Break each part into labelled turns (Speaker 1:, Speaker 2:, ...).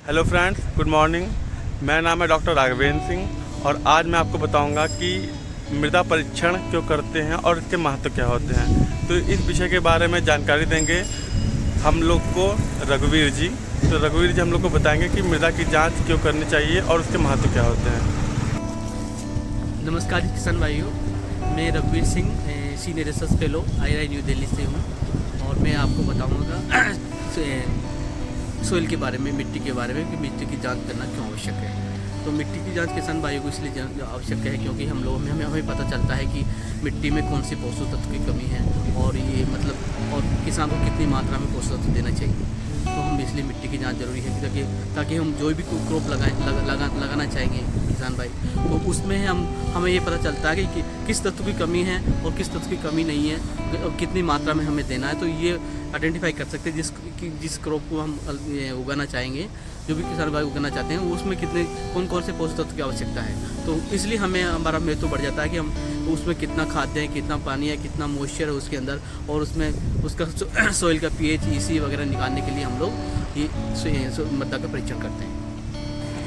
Speaker 1: Hello friends, good morning. मेरा नाम है डॉक्टर राघवेंद्र सिंह और आज मैं आपको बताऊंगा कि मृदा परीक्षण क्यों करते हैं और इसके महत्व क्या होते हैं। तो इस विषय के बारे में जानकारी देंगे हम लोग को रघुवीर जी। तो रघुवीर जी हम लोग को बताएंगे कि मृदा की जांच क्यों करनी चाहिए और उसके महत्व क्या होते हैं।
Speaker 2: नमस्कार किसान भाइयों, मैं रघुवीर Singh senior research fellow IIRI new Delhi से हूँ और मैं आपको बताऊँगा सोइल के बारे में, मिट्टी के बारे में कि मिट्टी की जांच करना क्यों आवश्यक है। तो मिट्टी की जांच किसान भाइयों को इसलिए आवश्यक है क्योंकि हम लोगों में हमें पता चलता है कि मिट्टी में कौन से पोषक तत्व की कमी है और ये और किसान को कितनी मात्रा में पोषक तत्व देना चाहिए। तो हम इसलिए मिट्टी की जांच जरूरी है ताकि हम जो भी क्रॉप लगाना चाहेंगे किसान भाई, तो उसमें हमें ये पता चलता है कि किस तत्व की कमी है और किस तत्व की कमी नहीं है और कितनी मात्रा में हमें देना है। तो ये आइडेंटिफाई कर सकते हैं जिस क्रॉप को हम उगाना चाहेंगे, जो भी किसान भाई उगाना चाहते हैं उसमें कितने कौन से पोषक तत्व की आवश्यकता है। तो इसलिए हमारा महत्व बढ़ जाता है कि हम उसमें कितना खाद्य है, कितना पानी है, कितना मॉइस्चर है उसके अंदर, और उसमें उसका सॉइल का pH, EC वगैरह निकालने के लिए हम लोग ये मृदा का परीक्षण करते हैं।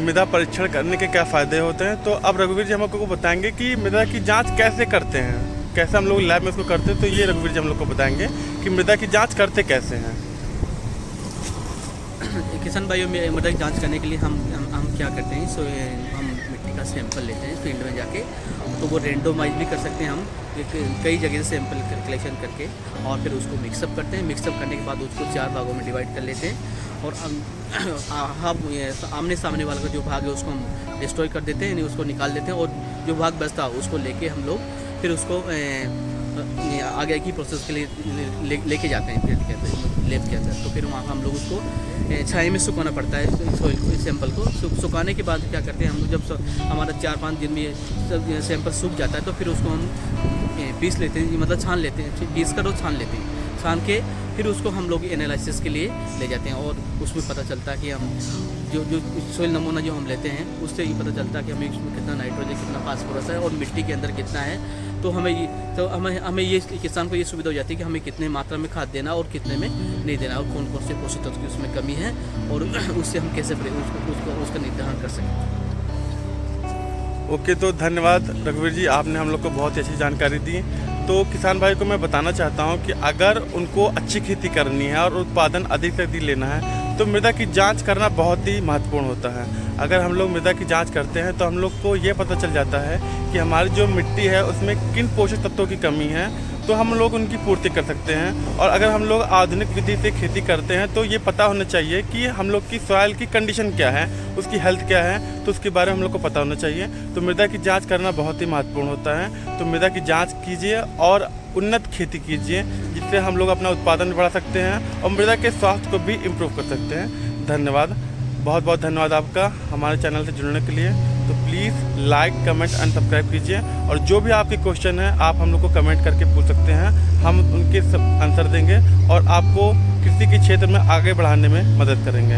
Speaker 1: मृदा परीक्षण करने के क्या फ़ायदे होते हैं, तो अब रघुवीर जी हम लोग को बताएंगे कि मृदा की जाँच कैसे करते हैं, कैसे हम लोग लैब में इसको करते हैं। तो ये रघुवीर जी हम लोग को बताएंगे कि मृदा की जाँच करते कैसे हैं।
Speaker 2: किसान भाइयों में मृदा की जांच करने के लिए हम क्या करते हैं, हम मिट्टी का सैंपल लेते हैं फील्ड में जाके। तो वो रेंडोमाइज भी कर सकते हैं हम कई जगह से सैंपल कलेक्शन करके, और फिर उसको मिक्सअप करते हैं। मिक्सअप करने के बाद उसको 4 भागों में डिवाइड कर लेते हैं और आमने सामने वाला का जो भाग है उसको हम डिस्ट्रॉय कर देते हैं, उसको निकाल देते हैं, और जो भाग बचता है उसको लेके हम लोग फिर उसको आगे की प्रोसेस के लिए लेके जाते हैं फील्ड के अंदर, लैब के अंदर। तो फिर वहाँ हम लोग उसको छाया में सुखाना पड़ता है सॉइल को, सैंपल को। सुखाने के बाद क्या करते हैं हम लोग, जब हमारा 4-5 दिन में सब सैंपल सूख जाता है तो फिर उसको हम पीस लेते हैं, मतलब छान लेते हैं, पीस कर और छान लेते हैं। छान के फिर उसको हम लोग एनालिसिस के लिए ले जाते हैं और उसमें पता चलता है कि हम जो सॉइल नमूना जो हम लेते हैं उससे ये पता चलता है कि हमें इसमें कितना नाइट्रोजन, कितना फास्फोरस है और मिट्टी के अंदर कितना है। तो हमें ये किसान को ये सुविधा हो जाती है कि हमें कितने मात्रा में खाद देना और कितने में नहीं देना, और कौन कौन से पोषक तत्व की उसमें कमी है और उससे हम कैसे उसका निर्धारण कर सकें।
Speaker 1: ओके, तो धन्यवाद रघुवीर जी, आपने हम लोग को बहुत ही अच्छी जानकारी दी। तो किसान भाई को मैं बताना चाहता हूं कि अगर उनको अच्छी खेती करनी है और उत्पादन अधिक से अधिक लेना है तो मृदा की जांच करना बहुत ही महत्वपूर्ण होता है। अगर हम लोग मृदा की जांच करते हैं तो हम लोग को ये पता चल जाता है कि हमारी जो मिट्टी है उसमें किन पोषक तत्वों की कमी है, तो हम लोग उनकी पूर्ति कर सकते हैं। और अगर हम लोग आधुनिक विधि से खेती करते हैं तो ये पता होना चाहिए कि हम लोग की सॉइल की कंडीशन क्या है, उसकी हेल्थ क्या है, तो उसके बारे में हम लोग को पता होना चाहिए। तो मृदा की जांच करना बहुत ही महत्वपूर्ण होता है। तो मृदा की जांच कीजिए और उन्नत खेती कीजिए, जिससे हम लोग अपना उत्पादन बढ़ा सकते हैं और मृदा के स्वास्थ्य को भी इम्प्रूव कर सकते हैं। धन्यवाद, बहुत बहुत धन्यवाद आपका हमारे चैनल से जुड़ने के लिए। तो please like, comment and subscribe कीजिए, और जो भी आपके क्वेश्चन है आप हम लोग को कमेंट करके पूछ सकते हैं, हम उनके सब आंसर देंगे और आपको कृषि के क्षेत्र में आगे बढ़ाने में मदद करेंगे।